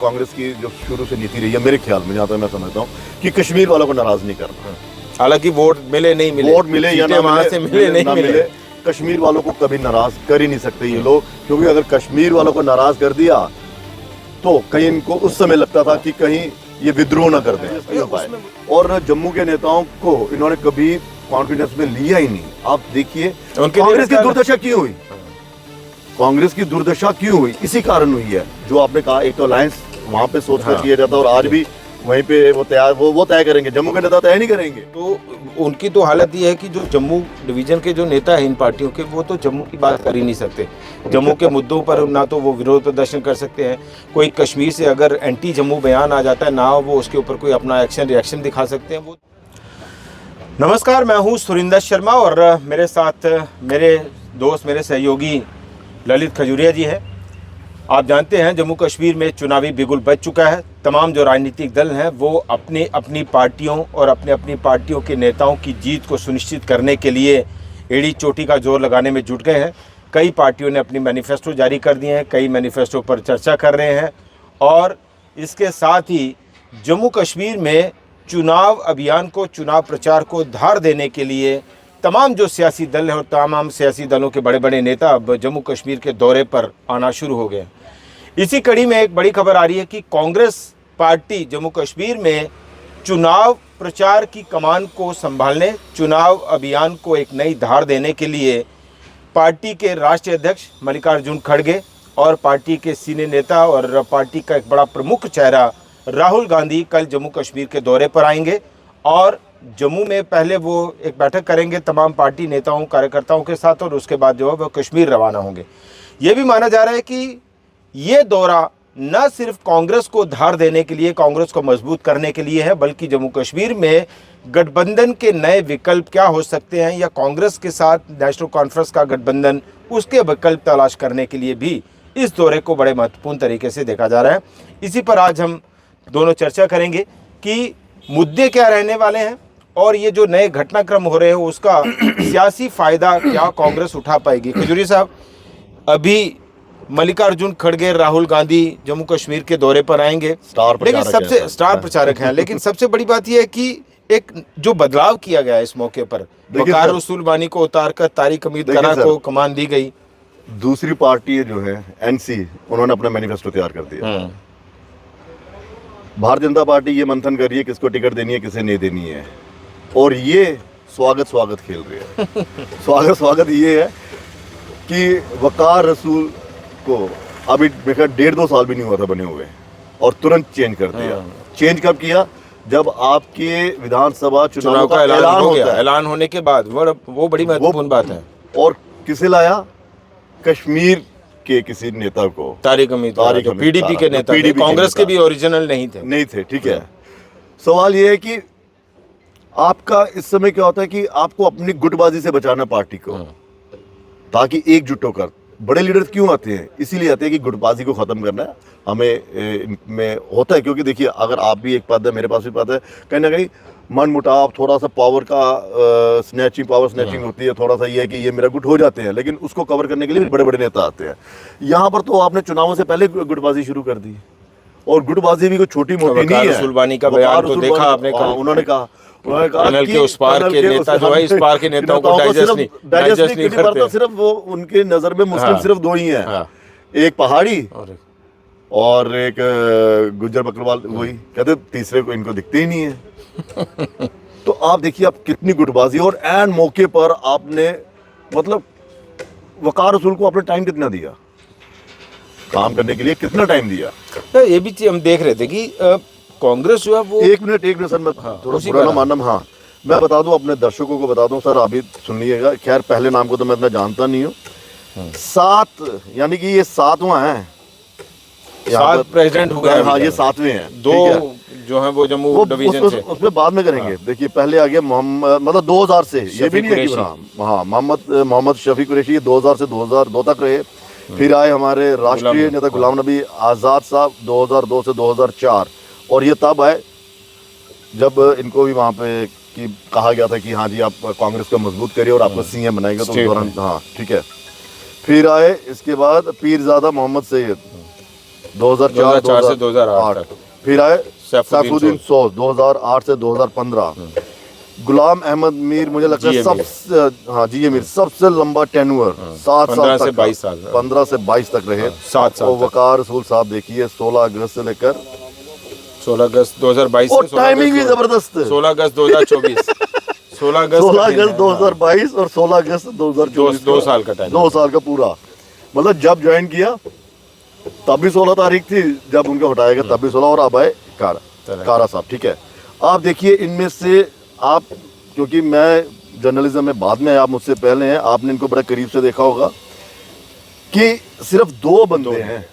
कांग्रेस की जो शुरू से नीति रही है मेरे ख्याल में, जहाँ तक मैं समझता हूँ, कि कश्मीर वालों को नाराज नहीं करना। हालांकि वोट मिले नहीं मिले, वोट मिले या ना वहां से मिले नहीं मिले, कश्मीर वालों को कभी नाराज कर ही नहीं सकते ये लोग, क्योंकि अगर कश्मीर वालों को नाराज कर दिया तो कहीं इनको उस समय लगता था कि कहीं ये विद्रोह ना कर दें। और जम्मू के नेताओं को इन्होंने कभी कॉन्फिडेंस में लिया ही नहीं। आप देखिए कांग्रेस की दुर्दशा क्यों हुई, कांग्रेस की दुर्दशा क्यों हुई, इसी कारण हुई है जो आपने कहा। एक तो अलायंस वहां पे सोच कर किया जाता, और आज भी वहीं पे वो तय करेंगे, जम्मू के नेता तय नहीं करेंगे। तो उनकी तो हालत ये है कि जो जम्मू डिवीजन के जो नेता हैं इन पार्टियों के, वो तो जम्मू की बात कर ही नहीं सकते। जम्मू के मुद्दों पर ना तो वो विरोध प्रदर्शन कर सकते हैं, कोई कश्मीर से अगर एंटी जम्मू बयान आ जाता है ना वो उसके ऊपर कोई अपना रिएक्शन दिखा सकते हैं। वो नमस्कार, मैं हूँ सुरिंदर शर्मा और मेरे साथ मेरे दोस्त, मेरे सहयोगी ललित खजूरिया जी हैं। आप जानते हैं जम्मू कश्मीर में चुनावी बिगुल बज चुका है। तमाम जो राजनीतिक दल हैं वो अपनी अपनी पार्टियों और अपनी पार्टियों के नेताओं की जीत को सुनिश्चित करने के लिए एड़ी चोटी का जोर लगाने में जुट गए हैं। कई पार्टियों ने अपनी मैनिफेस्टो जारी कर दिए हैं, कई मैनिफेस्टो पर चर्चा कर रहे हैं, और इसके साथ ही जम्मू कश्मीर में चुनाव अभियान को, चुनाव प्रचार को धार देने के लिए तमाम जो सियासी दल हैं और तमाम सियासी दलों के बड़े बड़े नेता अब जम्मू कश्मीर के दौरे पर आना शुरू हो गए। इसी कड़ी में एक बड़ी खबर आ रही है कि कांग्रेस पार्टी जम्मू कश्मीर में चुनाव प्रचार की कमान को संभालने, चुनाव अभियान को एक नई धार देने के लिए पार्टी के राष्ट्रीय अध्यक्ष मल्लिकार्जुन खड़गे और पार्टी के सीनियर नेता और पार्टी का एक बड़ा प्रमुख चेहरा राहुल गांधी कल जम्मू कश्मीर के दौरे पर आएंगे और जम्मू में पहले वो एक बैठक करेंगे तमाम पार्टी नेताओं कार्यकर्ताओं के साथ, और उसके बाद जो है वो कश्मीर रवाना होंगे। ये भी माना जा रहा है कि ये दौरा न सिर्फ कांग्रेस को धार देने के लिए, कांग्रेस को मजबूत करने के लिए है, बल्कि जम्मू कश्मीर में गठबंधन के नए विकल्प क्या हो सकते हैं या कांग्रेस के साथ नेशनल कॉन्फ्रेंस का गठबंधन, उसके विकल्प तलाश करने के लिए भी इस दौरे को बड़े महत्वपूर्ण तरीके से देखा जा रहा है। इसी पर आज हम दोनों चर्चा करेंगे कि मुद्दे क्या रहने वाले हैं और ये जो नए घटनाक्रम हो रहे हैं उसका सियासी फायदा क्या कांग्रेस उठा पाएगी। खजूरी साहब, अभी मल्लिकार्जुन खड़गे, राहुल गांधी जम्मू कश्मीर के दौरे पर आएंगे, लेकिन सबसे स्टार प्रचारक हैं, लेकिन सबसे बड़ी बात यह है कि एक जो बदलाव किया गया इस मौके पर, वकार रसूल वानी को उतारकर तारिक अमीद करा को कमान दी गई। दूसरी पार्टी जो है एनसी, उन्होंने अपना मैनिफेस्टो तैयार कर दिया। भारतीय जनता पार्टी ये मंथन कर रही है किसको टिकट देनी है, किसे नहीं देनी है, और ये स्वागत खेल रही है। स्वागत ये है कि वकार रसूल को अभी 1.5-2 साल भी नहीं हुआ था बने हुए, और तुरंत चेंज कर दिया। चेंज कब किया? जब आपके विधानसभा चुनाव का ऐलान हो गया। ऐलान होने के बाद वो बड़ी महत्वपूर्ण बात है। और किसे लाया? कश्मीर के किसी नेता को, तारिक अमीद, पीडीपी के नेता, कांग्रेस के भी ओरिजिनल नहीं थे। ठीक है। सवाल ये है कि आपका इस समय क्या होता है कि आपको अपनी गुटबाजी से बचाना पार्टी को, ताकि एकजुट होकर। बड़े लीडर क्यों आते हैं? इसीलिए आते हैं कि गुटबाजी को खत्म करना है हमें में होता है। क्योंकि देखिए, अगर आप भी एक पद है, मेरे पास भी पद है, कहीं ना कहीं मन मुटाव, थोड़ा सा पावर का पावर स्नैचिंग होती है, थोड़ा सा ये है कि ये मेरा गुट हो जाते हैं, लेकिन उसको कवर करने के लिए बड़े बड़े नेता आते हैं। यहाँ पर तो आपने चुनावों से पहले गुटबाजी शुरू कर दी, और गुटबाजी भी कोई छोटी मोटी नहीं है। सुलवानी का बयान तो देखा आपने, उन्होंने कहा कि उस पार के नेता जो है इस पार के नेताओं को डाइजेस्ट नहीं करते। सिर्फ वो उनके नजर में मुस्लिम सिर्फ दो ही हैं, एक पहाड़ी और एक गुज्जर बकरवाल, वही कहते, तीसरे को इनको दिखते ही नहीं है। तो आप देखिए आप कितनी गुटबाजी, और एन मौके पर आपने मतलब वकार रसूल को आपने टाइम कितना दिया काम करने के लिए, कितना टाइम दिया? ये भी हम देख रहे थे कि कांग्रेस जो है वो एक मिनट सर, मैं थोड़ा पुराना मानम, हाँ मैं बता दूं अपने दर्शकों को, बता दूं सर, अभी सुन लीजिएगा। खैर पहले नाम को तो मैं इतना जानता नहीं हूँ। 7 यानी कि ये 7वां है, 7 प्रेसिडेंट हो गए। हाँ, ये 7वें हैं। 2 जो है वो जम्मू डिवीजन से, उसमें बाद में करेंगे। देखिए पहले आ गया मोहम्मद, मतलब 2000 से, ये भी नहीं है कि हाँ, मोहम्मद शफी कुरैशी, ये 2000 से 2002 तक रहे। फिर आए हमारे राष्ट्रीय नेता गुलाम नबी आज़ाद साहब 2002 से 2004, और ये तब आए जब इनको भी वहाँ पे कि कहा गया था कि हाँ जी आप कांग्रेस को मजबूत करिए और आपको सीएम बनाएंगे, तो उस दौरान हाँ ठीक है। फिर आए इसके बाद पीरजादा मोहम्मद सैयद, 2004 2004 से 2008 तक। फिर आए सैफुद्दीन सैफुद्दीन सोज 2008 से 2015। गुलाम अहमद मीर मुझे लगता है जी.ए. मीर। सबसे, हाँ जी मीर सबसे लंबा टेन्योर 7 साल 15 तक से का। 22 साल। 15 से 22 तक रहे। 7 साल और तक। वकार रसूल साहब देखिए 16 अगस्त से लेकर 16 अगस्त 2022 और से 16 टाइमिंग भी अगस्त जबरदस्त है। 16 अगस्त 2024 16 अगस्त 16 का दिन अगस्त है, 2022 और 16 अगस्त 2024 दो साल का टाइम। 2 साल का पूरा। मतलब जब ज्वाइन किया तब भी 16 तारीख थी, जब उनको हटाया गया तब भी 16, और अब आए कारा साहब। ठीक है, आप देखिए इनमें से आप, क्योंकि मैं जर्नलिज्म में बाद में, आप मुझसे पहले हैं, आपने इनको बड़ा करीब से देखा होगा कि सिर्फ 2 बंदे हैं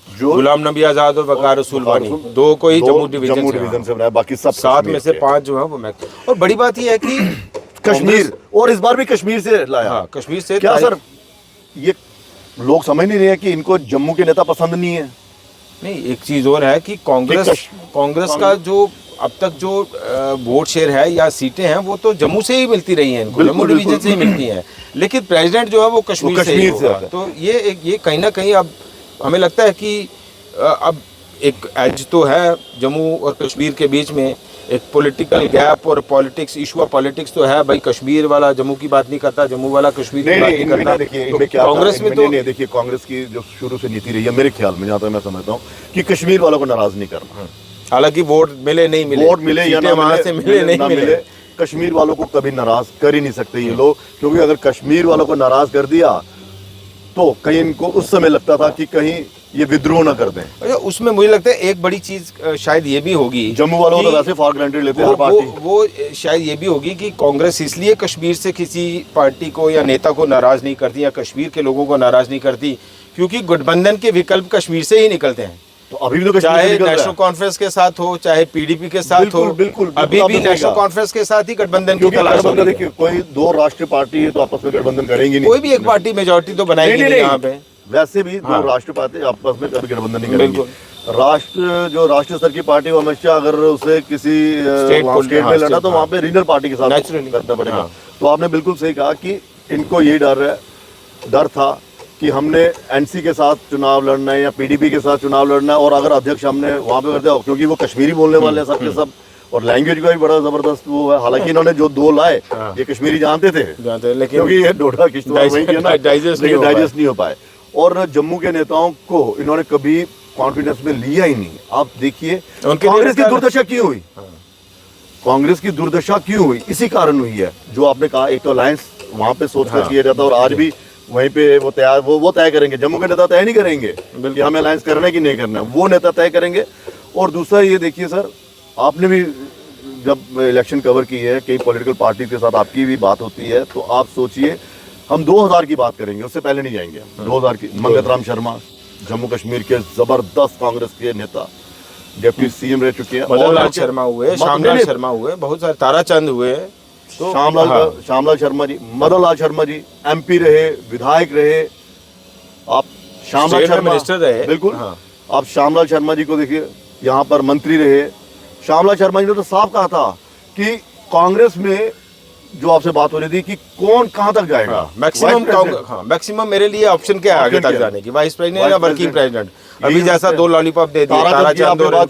जो गुलाम नबी आजाद और वकार रसूल वानी, 2 को ही जम्मू डिवीजन से बनाया, बाकी सब 7 में से 5 जो है वो मैं। और बड़ी बात यह है कि कश्मीर, और इस बार भी कश्मीर से लाया। हाँ, कश्मीर से। क्या सर ये लोग समझ नहीं रहे हैं कि इनको जम्मू के नेता पसंद नहीं है? नहीं, एक चीज और है कि कांग्रेस का जो अब तक जो वोट शेयर है या सीटें हैं वो तो जम्मू से ही मिलती रही हैं इनको, जम्मू डिवीजन से ही मिलती हैं, लेकिन प्रेसिडेंट जो है वो कश्मीर से ही होगा। तो ये कहीं ना कहीं अब हमें लगता है कि अब एक एज तो है जम्मू और कश्मीर के बीच में, एक पॉलिटिकल गैप और पॉलिटिक्स, इशू ऑफ पॉलिटिक्स तो है भाई। कश्मीर वाला जम्मू की बात नहीं करता, जम्मू वाला कश्मीर की बात नहीं करता। देखिए कांग्रेस में तो देखिए कांग्रेस की जो शुरू से नीति रही है मेरे ख्याल में, जहाँ तक मैं समझता हूँ, कि कश्मीर वालों को नाराज नहीं करना। हालांकि वोट मिले नहीं मिले, वोट मिले या ना वहां से मिले नहीं मिले, कश्मीर वालों को कभी नाराज कर ही नहीं सकते ये लोग, क्योंकि अगर कश्मीर वालों को नाराज कर दिया तो कहीं इनको उस समय लगता था कि कहीं ये विद्रोह ना कर दें। अच्छा, उसमें मुझे लगता है एक बड़ी चीज शायद ये भी होगी, जम्मू वालों को तो वैसे फॉर ग्रांटेड लेते हैं हर पार्टी। वो शायद ये भी होगी कि कांग्रेस इसलिए कश्मीर से किसी पार्टी को या नेता को नाराज नहीं करती या कश्मीर के लोगों को नाराज नहीं करती, क्योंकि गठबंधन के विकल्प कश्मीर से ही निकलते हैं। तो अभी भी तो चाहे नेशनल कॉन्फ्रेंस के साथ हो, चाहे पीडीपी के साथ हो, बिल्कुल अभी भी नेशनल कॉन्फ्रेंस के साथ ही गठबंधन की तलाश है। देखिए कोई 2 राष्ट्रीय पार्टी है तो आपस में गठबंधन करेंगे नहीं, कोई भी एक पार्टी मेजोरिटी तो बनाएगी नहीं यहाँ पे। वैसे भी 2 राष्ट्रीय पार्टी आपस में कभी गठबंधन नहीं करेंगे। जो राष्ट्रीय स्तर की पार्टी हमेशा अगर उसे किसी स्टेट में लड़ा तो वहाँ पे रीजनल पार्टी के साथ करना पड़ेगा। तो आपने बिल्कुल सही कहा कि इनको यही डर था कि हमने एनसी के साथ चुनाव लड़ना है या पीडीपी के साथ चुनाव लड़ना है, और अगर अध्यक्ष हमने वहाँ पे कर दिया, क्योंकि वो कश्मीरी बोलने वाले सब के सब, और लैंग्वेज का भी बड़ा जबरदस्त वो है। हालांकि इन्होंने जो 2 लाए ये कश्मीरी जानते थे, लेकिन क्योंकि ये डोडा किश्तवाड़ वही किया ना, डाइजेस्ट नहीं हो पाए। और जम्मू के नेताओं को इन्होंने कभी कॉन्फिडेंस में लिया ही नहीं। आप देखिए कांग्रेस की दुर्दशा क्यों हुई, कांग्रेस की दुर्दशा क्यों हुई, इसी कारण हुई है जो आपने कहा। एक तो अलायंस वहां पे सोच कर किया जाता, और आज भी वहीं पे वो तय करेंगे। जम्मू के नेता तय नहीं करेंगे कि हमें अलायंस करना है कि नहीं करना है, वो नेता तय करेंगे। और दूसरा ये देखिए सर, आपने भी जब इलेक्शन कवर की है, कई पॉलिटिकल पार्टी के साथ आपकी भी बात होती है, तो आप सोचिए हम 2000 की बात करेंगे, उससे पहले नहीं जाएंगे। 2000 की मंगत राम शर्मा जम्मू कश्मीर के जबरदस्त कांग्रेस के नेता, डिप्टी सीएम रह चुके हैं। मदन लाल शर्मा हुए, श्यामलाल शर्मा हुए, बहुत सारे, ताराचंद हुए, तो श्यामलाल शर्मा जी, मदन लाल शर्मा जी एमपी रहे, विधायक रहे। आप श्यामलाल शर्मा मिनिस्टर रहे, बिल्कुल। आप श्यामलाल शर्मा जी को देखिए, यहाँ पर मंत्री रहे। श्यामलाल शर्मा जी ने तो साफ कहा था कि कांग्रेस में जो आपसे बात हो रही थी कि कौन कहां तक जाएगा, मैक्सिमम मेरे लिए ऑप्शन क्या है आगे तक जाने की, वाइस प्रेसिडेंट या वर्किंग प्रेसिडेंट। अभी जैसा 2 लॉलीपॉप दे दिए ताराचंद और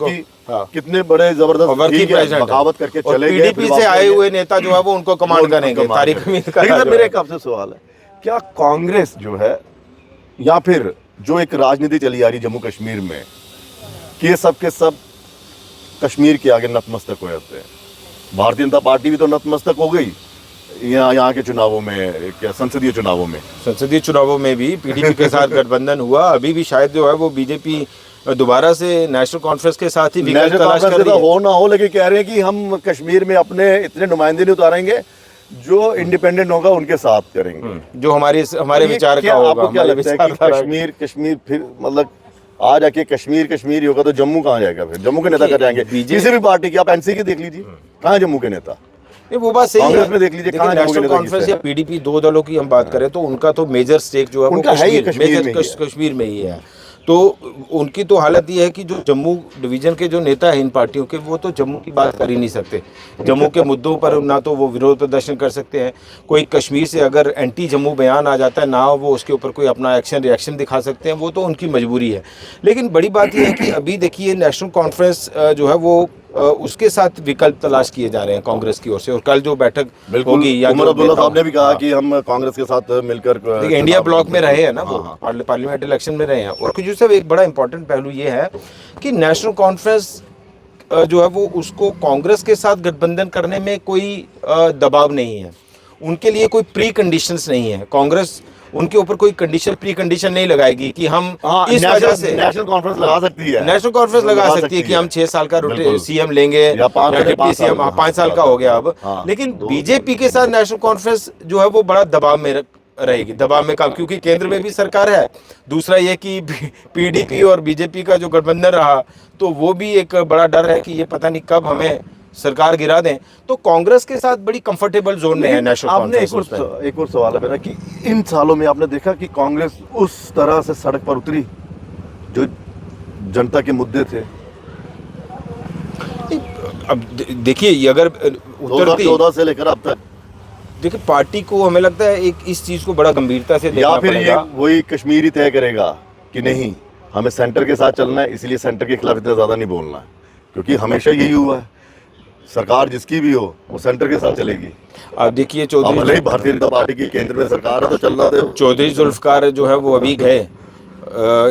कितने बड़े जबरदस्त वर्किंग प्रेसिडेंट बगावत करके चले गए। पीडीपी से आए हुए नेता जो है वो उनको कमांड करेंगे। तारिक अमीन का मेरे एक आपसे सवाल है, क्या कांग्रेस जो है या फिर जो एक राजनीति चली आ रही जम्मू कश्मीर में कि ये सब के सब कश्मीर के आगे नतमस्तक हो जाते हैं? भारतीय जनता पार्टी भी तो नतमस्तक हो गई यहाँ के चुनावों में, क्या संसदीय चुनावों में भी पीडीपी के साथ गठबंधन हुआ। अभी भी शायद जो है वो बीजेपी दोबारा से नेशनल कॉन्फ्रेंस के साथ ही विकल्प तलाश कर रही है। हो ना हो, लेकिन कह रहे हैं कि हम कश्मीर में अपने इतने नुमाइंदे नहीं उतारेंगे, जो इंडिपेंडेंट होगा उनके साथ करेंगे, जो हमारे विचार का होगा। आपको क्या लगता है कि कश्मीर फिर मतलब आ जाके कश्मीर होगा तो जम्मू कहाँ जाएगा? फिर जम्मू के नेता कर जाएंगे किसी भी पार्टी की। आप एनसी की देख लीजिए, कहाँ जम्मू के नेता? वो बात सही है। में देख लीजिए, नेशनल कॉन्फ्रेंस या पीडीपी 2 दलों की हम बात करें तो उनका तो मेजर स्टेक जो है वो कश्मीर में ही है। तो उनकी तो हालत ये है कि जो जम्मू डिवीज़न के जो नेता हैं इन पार्टियों के, वो तो जम्मू की बात कर ही नहीं सकते। जम्मू के मुद्दों पर ना तो वो विरोध प्रदर्शन कर सकते हैं, कोई कश्मीर से अगर एंटी जम्मू बयान आ जाता है ना वो उसके ऊपर कोई अपना एक्शन रिएक्शन दिखा सकते हैं, वो तो उनकी मजबूरी है। लेकिन बड़ी बात यह है कि अभी देखिए नेशनल कॉन्फ्रेंस जो है वो उसके साथ विकल्प तलाश किए जा रहे हैं कांग्रेस की ओर से, और कल जो बैठक होगी या उमर जो अब्दुल्ला साहब ने भी कहा कि हम कांग्रेस के साथ मिलकर देखिए इंडिया ब्लॉक में रहे हैं ना, वो पार्लियामेंट इलेक्शन में रहे हैं। और कुछ साहब एक बड़ा इंपॉर्टेंट पहलू ये है कि नेशनल कॉन्फ्रेंस जो है वो उसको कांग्रेस के साथ गठबंधन करने में कोई दबाव नहीं है, उनके लिए कोई प्री कंडीशंस नहीं है। कांग्रेस उनके ऊपर कोई कंडीशन प्री कंडीशन नहीं लगाएगी कि हम इस वजह से नेशनल कॉन्फ्रेंस लगा सकती है, नेशनल कॉन्फ्रेंस लगा सकती है कि हम 6 साल का सीएम लेंगे या डिप्टी सीएम 5 साल का हो गया अब। लेकिन बीजेपी के साथ नेशनल कॉन्फ्रेंस जो है वो बड़ा दबाव में रहेगी, दबाव में काम, क्योंकि केंद्र में भी सरकार है। दूसरा ये कि पीडीपी और बीजेपी का जो गठबंधन रहा तो वो भी एक बड़ा डर है कि ये पता नहीं कब हमें सरकार गिरा दें। तो कांग्रेस के साथ बड़ी कंफर्टेबल जोन में है नेशनल कॉन्फ्रेंस। एक और सवाल है मेरा कि इन सालों में आपने देखा कि कांग्रेस उस तरह से सड़क पर उतरी जो जनता के मुद्दे थे? अब देखिए अगर 2014 से लेकर अब तक देखिए पार्टी को हमें लगता है एक इस चीज को बड़ा गंभीरता से देखना या फिर पड़ेगा। ये वही कश्मीर ही तय करेगा कि नहीं हमें सेंटर के साथ चलना है, इसलिए सेंटर के खिलाफ इतना ज्यादा नहीं बोलना है, क्योंकि हमेशा यही हुआ है, सरकार जिसकी भी हो वो सेंटर के साथ चलेगी। अब देखिए चौधरी भारतीय जनता पार्टी की केंद्र में सरकार है तो चलना दे। चौधरी जुल्फकार जो है वो अभी गए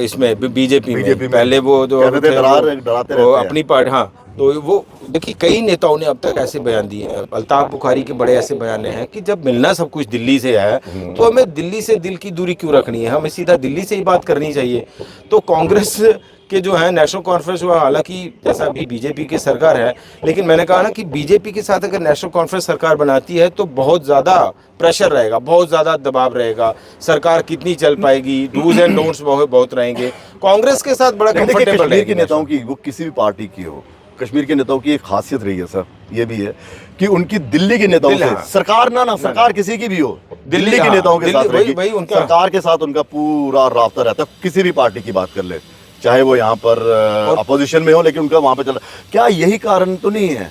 इसमें बीजेपी में, पहले वो जो अपनी पार्टी, हाँ, तो वो देखिए कई नेताओं ने अब तक ऐसे बयान दिए हैं, अल्ताफ बुखारी के बड़े ऐसे बयान हैं कि जब मिलना सब कुछ दिल्ली से है तो हमें दिल्ली से दिल की दूरी क्यों रखनी है, हमें सीधा दिल्ली से ही बात करनी चाहिए। तो कांग्रेस के जो है नेशनल कॉन्फ्रेंस हुआ, हालांकि जैसा अभी बीजेपी की सरकार है, लेकिन मैंने कहा ना कि बीजेपी के साथ अगर नेशनल कॉन्फ्रेंस सरकार बनाती है तो बहुत ज़्यादा प्रेशर रहेगा, बहुत ज़्यादा दबाव रहेगा, सरकार कितनी चल पाएगी, डूज एंड डोंट्स बहुत रहेंगे। कांग्रेस के साथ बड़ा कंफर्टेबल कश्मीर के नेताओं की, वो किसी भी पार्टी की हो, कश्मीर के नेताओं की एक खासियत रही है सर, ये भी है कि उनकी दिल्ली के नेताओं से सरकार ना सरकार किसी की भी हो, दिल्ली के नेताओं के साथ रहेगी, सरकार के साथ उनका पूरा राब्ता रहता है, किसी भी पार्टी की बात कर ले, चाहे वो यहाँ पर अपोजिशन में हो, लेकिन उनका वहां पर चला। क्या यही कारण तो नहीं है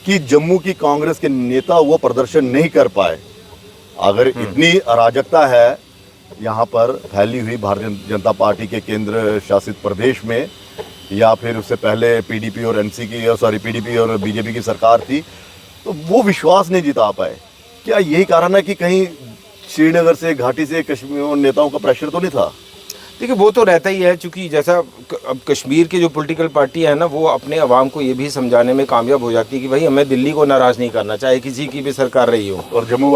कि जम्मू की कांग्रेस के नेता वो प्रदर्शन नहीं कर पाए? अगर इतनी अराजकता है यहाँ पर फैली हुई भारतीय जनता पार्टी के केंद्र शासित प्रदेश में, या फिर उससे पहले पीडीपी और पीडीपी और बीजेपी की सरकार थी, तो वो विश्वास नहीं जिता पाए। क्या यही कारण है कि कहीं श्रीनगर से, घाटी से कश्मीर नेताओं का प्रेशर तो नहीं था? देखिए वो तो रहता ही है, क्योंकि जैसा अब कश्मीर की जो पॉलिटिकल पार्टी है ना, वो अपने अवाम को ये भी समझाने में कामयाब हो जाती है कि भाई हमें दिल्ली को नाराज़ नहीं करना, चाहे किसी की भी सरकार रही हो। और जम्मू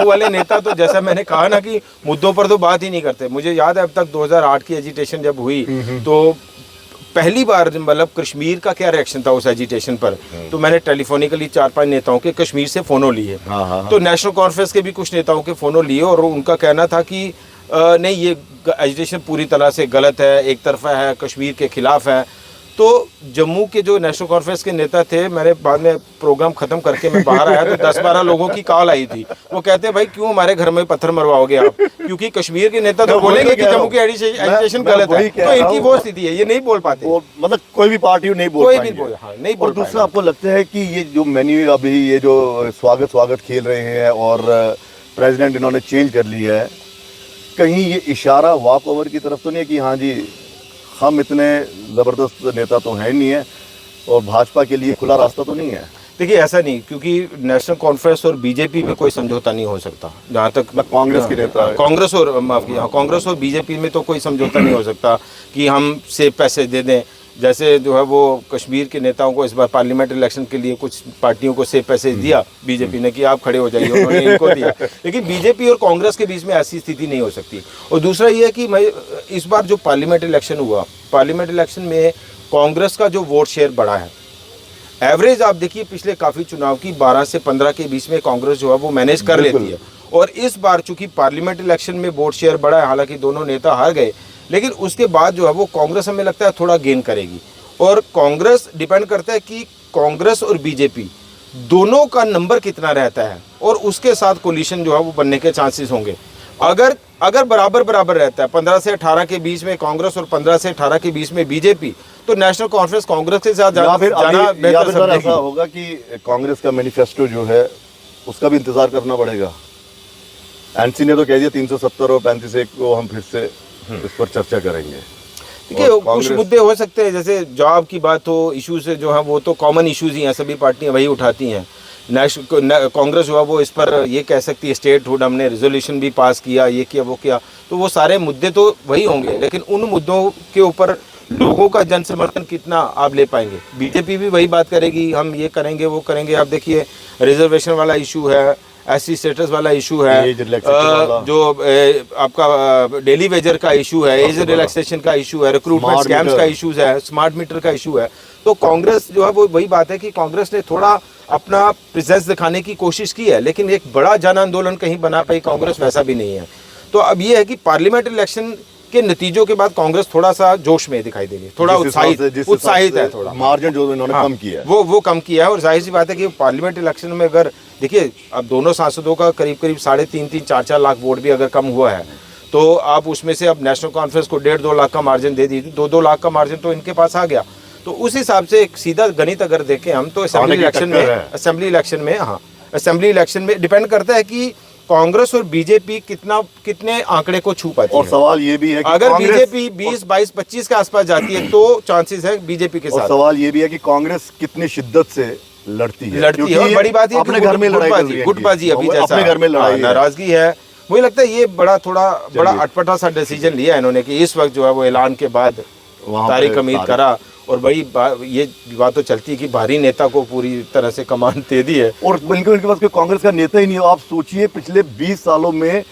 वाले नेता तो जैसा मैंने कहा ना कि मुद्दों पर तो बात ही नहीं करते। मुझे याद है अब तक 2008 की एजिटेशन जब हुई तो पहली बार मतलब कश्मीर का क्या रिएक्शन था उस एजिटेशन पर, तो मैंने टेलीफोनिकली 4-5 नेताओं के कश्मीर से फ़ोनो लिए। तो नेशनल कॉन्फ्रेंस के भी कुछ नेताओं के फ़ोनो लिए और उनका कहना था कि नहीं, ये एजिटेशन पूरी तरह से गलत है, एक तरफा है, कश्मीर के खिलाफ है। तो जम्मू के जो नेशनल कॉन्फ्रेंस के नेता थे, मैंने बाद में प्रोग्राम खत्म करके मैं बाहर आया तो 10-12 लोगों की कॉल आई थी। वो कहते हैं भाई क्यों हमारे घर में पत्थर मरवाओगे आप, क्योंकि कश्मीर के नेता तो बोलेंगे कि जम्मू की एजिटेशन गलत है। तो इनकी वो स्थिति है, ये नहीं बोल पाते, मतलब कोई भी पार्टी नहीं बोल नहीं बोल। और दूसरा आपको लगता है कि ये जो मेन्यू अभी ये जो स्वागत खेल रहे हैं और प्रेसिडेंट इन्होंने चेंज कर लिया है, कहीं ये इशारा वॉक ओवर की तरफ तो नहीं है कि हाँ जी हम इतने ज़बरदस्त नेता तो हैं नहीं है और भाजपा के लिए खुला रास्ता तो नहीं है? देखिए ऐसा नहीं, क्योंकि नेशनल कॉन्फ्रेंस और बीजेपी में कोई समझौता नहीं हो सकता। जहाँ तक कांग्रेस के नेता, कांग्रेस और बीजेपी में तो कोई समझौता नहीं हो सकता कि हम से पैसे दे दें। जैसे जो है वो कश्मीर के नेताओं को इस बार पार्लियामेंट इलेक्शन के लिए कुछ पार्टियों को से पैसे दिया बीजेपी ने कि आप खड़े हो जाइए, उन्होंने इनको दिया। लेकिन बीजेपी और कांग्रेस के बीच में ऐसी स्थिति नहीं हो सकती। और दूसरा ये है कि मैं इस बार जो पार्लियामेंट इलेक्शन हुआ, पार्लियामेंट इलेक्शन में कांग्रेस का जो वोट शेयर बढ़ा है, एवरेज आप देखिए पिछले काफ़ी चुनाव की 12 से 15 के बीच में कांग्रेस जो है वो मैनेज कर लेती है। और इस बार चूंकि पार्लियामेंट इलेक्शन में वोट शेयर बढ़ा है, हालांकि दोनों नेता हार गए, लेकिन उसके बाद जो है वो कांग्रेस हमें लगता है थोड़ा गेन करेगी। और कांग्रेस डिपेंड करता है कि कांग्रेस और बीजेपी दोनों का नंबर कितना रहता है और उसके साथ कोलिशन जो है वो बनने के चांसेस होंगे। अगर अगर बराबर बराबर रहता है 15 से 18 के बीच में कांग्रेस और 15 से 18 के बीच में बीजेपी, तो नेशनल कॉन्फ्रेंस कांग्रेस के साथ या फिर जाना या बेहतर फिर सर ऐसा समझेगी। होगा कि कांग्रेस का मैनिफेस्टो जो है उसका भी इंतजार करना पड़ेगा। एनसी ने तो कह दिया 370 और 35 को हम फिर से इस पर चर्चा करेंगे। देखिए और कुछ कांग्रेस- मुद्दे हो सकते हैं, जैसे जॉब की बात हो, इश्यूज जो है वो तो कॉमन इश्यूज ही हैं, सभी पार्टियां वही उठाती हैं। कांग्रेस जो है वो इस पर ये कह सकती है स्टेटहुड, हमने रेजोल्यूशन भी पास किया, ये किया वो किया, तो वो सारे मुद्दे तो वही होंगे, लेकिन उन मुद्दों के ऊपर लोगों का जन समर्थन कितना आप ले पाएंगे। बीजेपी भी वही बात करेगी, हम ये करेंगे वो करेंगे। आप देखिए रिजर्वेशन वाला इशू है, एससी स्टेटस वाला इशू है, एज रिलैक्सेशन वाला। जो आपका डेली वेजर का इशू है, एज रिलैक्सेशन का इशू है, रिक्रूटमेंट स्मार्ट स्कैम्स मीटर। का इशूज है, स्मार्ट मीटर का इशू है। तो कांग्रेस जो है वो वही बात है कि कांग्रेस ने थोड़ा अपना प्रेजेंस दिखाने की कोशिश की है, लेकिन एक बड़ा जन आंदोलन कहीं बना पाई कांग्रेस वैसा भी नहीं है। तो अब ये है कि पार्लियामेंट इलेक्शन के नतीजों के बाद कांग्रेस थोड़ा सा जोश में दिखाई देगी, थोड़ा उत्साहित है, थोड़ा मार्जिन जो इन्होंने हाँ, कम किया है। वो कम किया है। और जाहिर सी बात है कि पार्लियामेंट इलेक्शन में अगर देखिए अब दोनों सांसदों का करीब करीब 3.5 4 लाख वोट भी अगर कम हुआ है, तो आप उसमें से अब नेशनल कॉन्फ्रेंस को 1.5 2 लाख का मार्जिन दे दी, 2 लाख का मार्जिन तो इनके पास आ गया। तो उस हिसाब से एक सीधा गणित अगर देखें हम, तो असेंबली इलेक्शन में डिपेंड करता है कि कांग्रेस और बीजेपी कितने आंकड़े को छू पाती और है। सवाल ये भी है कि अगर कांग्रेस- बीजेपी 20 22 25 के आसपास जाती है तो चांसेस है बीजेपी के और साथ। सवाल ये भी है कि कांग्रेस कितनी शिद्दत से लड़ती है। लड़ती है, क्योंकि और बड़ी बात ये अपने घर में लड़ाई कर रही है गुटबाजी अभी इनकी। जैसा अपने घर में लड़ाई है। नाराजगी है। मुझे लगता है ये बड़ा अटपटा सा डिसीजन लिया इन्होंने कि इस वक्त जो है वो ऐलान के बाद वहाँ तारिक पे हमीद तारिक- करा। और ये बात तो चलती है कि भारी नेता को पूरी तरह से कमान दे दी है। और बल्कि उनके पास कोई कांग्रेस का नेता ही नहीं हो। आप सोचिए पिछले 20 सालों में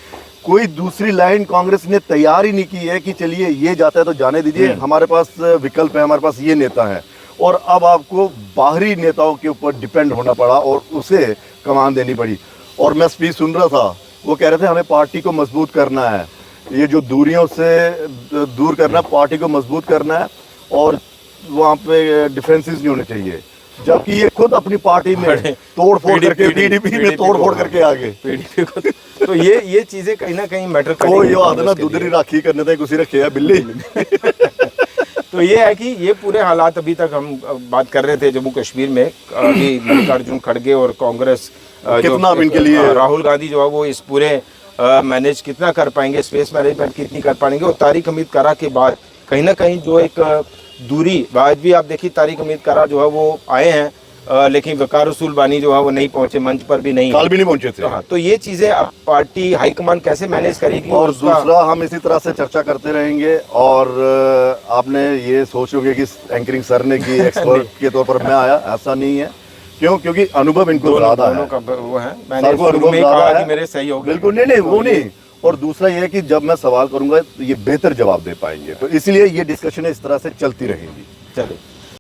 कोई दूसरी लाइन कांग्रेस ने तैयार ही नहीं की है कि चलिए ये जाता है तो जाने दीजिए, हमारे पास विकल्प है, हमारे पास ये नेता है। और अब आपको बाहरी नेताओं के ऊपर डिपेंड होना पड़ा और उसे कमान देनी पड़ी। और मैं स्पीच सुन रहा था, वो कह रहे थे हमें पार्टी को मजबूत करना है, ये जो दूरियों से दूर करना, पार्टी को मजबूत करना है और वहाँ पे डिफरेंसेस नहीं होने चाहिए। जबकि ये खुद अपनी पार्टी में तोड़ फोड़ करके पीडीपी में तोड़ फोड़ करके आ गए। पीडीपी को तो ये चीजें कहीं ना कहीं मैटर तो करेंगी ये आदना कांग्रेस के दूधरी लिए। राखी करने तक उसी रखे है बिल्ली। तो ये है कि ये पूरे हालात अभी तक हम बात कर रहे थे जम्मू कश्मीर में, अभी मल्लिकार्जुन खड़गे और कांग्रेस कितना अब इनके लिए- राहुल गांधी जो है वो इस पूरे मैनेज कितना कर पाएंगे, स्पेस मैनेजमेंट कितनी कर पाएंगे। और तारिक हमीद करा के बाद कहीं ना कहीं जो एक दूरी, आज भी आप देखिए तारिक हमीद करा जो है वो आए हैं, लेकिन वकार रसूल बानी जो है वो नहीं पहुंचे, मंच पर भी नहीं। काल भी नहीं पहुंचे थे। हाँ, तो ये चीजें अब पार्टी हाईकमान कैसे मैनेज करेगी। और उसका- दूसरा हम इसी तरह से चर्चा करते रहेंगे। और आपने ये सोचोगे कि एंकरिंग सर ने की एक्सपर्ट के तौर पर मैं आया, ऐसा नहीं है। क्यों? क्योंकि अनुभव इनको ज्यादा है। दोनों का वो है, मैंने सर को शुरू अनुभव में ज्यादा कहा है। कि मेरे सहयोग बिल्कुल नहीं वो नहीं। और दूसरा ये है कि जब मैं सवाल करूंगा तो ये बेहतर जवाब दे पाएंगे, तो इसलिए ये डिस्कशन इस तरह से चलती रहेंगी। चलो।